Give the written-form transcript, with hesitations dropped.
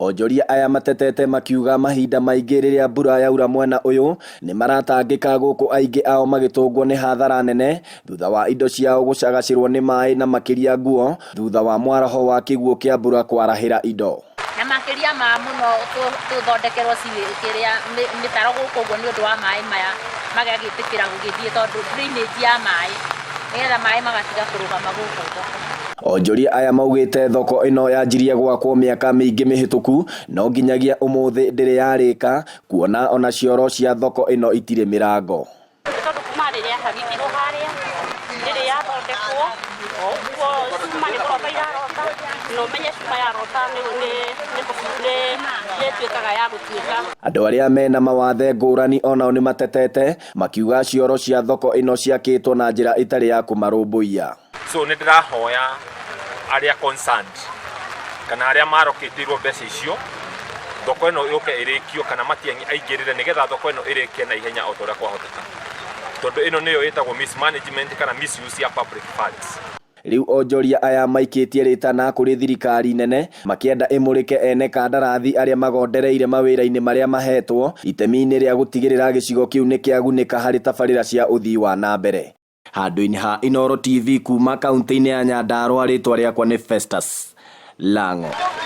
Onjoria aya matetete makiuga mahinda maingĩ rĩrĩa mbura yaura mwena uyu ni maratangĩka gũkũ aingĩ ao magĩtũngwo nĩ hathara nene thutha wa indo ciao gũcagacĩrwo nĩ maĩ na makĩria nguo thutha wa mwaraho wa kĩguũ kĩa mbura kwarahĩra indo. Na makĩria ma mũno tũthondekerwo kĩrĩa mĩtaro gũkũ ũguo nĩ ũndũ wa maĩ maya magagĩtĩkĩra gũgĩthiĩ tondũ drainage ya maĩ nĩgetha maĩ magatiga kũrũgama gũkũ thoko. Onjoria aya maugĩte thoko ĩno yanjirie gwakwo mĩaka mĩingĩ mĩhĩtũku no nginyagia ũmũthĩ ndĩrĩ yarĩka kuona ona cioro cia thoko ĩno itirĩ mĩrango. Tondũ kuma rĩrĩa hagĩtirwo harĩa rĩrĩ yathondekwo ũguo cuma nĩ kũrota irarota no menye cuma yarota nĩ tuĩkaga ya gũtuĩka. Andũ arĩa mena mawathe ngũrani onao nĩ matetete makiuga cioro cia thoko ĩno ciakĩtwo na njĩra ĩtarĩ ya kũmarũmbũiya. So nĩ ndĩrahoya arĩa concerned kana arĩa marokĩtirwo mbeca icio thoko ĩno yũke ĩrĩkio kana matiang'i aingĩrĩre nĩgetha thoko ĩno ĩrĩkie na ihenya o ta ũrĩa kwahoteka tondũ ĩno nĩyo ĩtagwo mismanagement kana misuse ya public funds. Rĩu onjoria aya maikĩtie rĩtana kũrĩ thirikari nene makĩenda ĩmũrĩke ene kandarathi arĩa magondereire mawĩra-inĩ marĩa mahetwo itemi-inĩ rĩa gũtigĩrĩra gĩcigo kĩu nĩ kĩagunĩka harĩ tabarĩra cia ũthii wa na mbere. Handũ-inĩ ha Inooro TV kuma kaunti-inĩ ya Nyandarua, rĩtwa rĩakwa nĩ Festus Lang'o.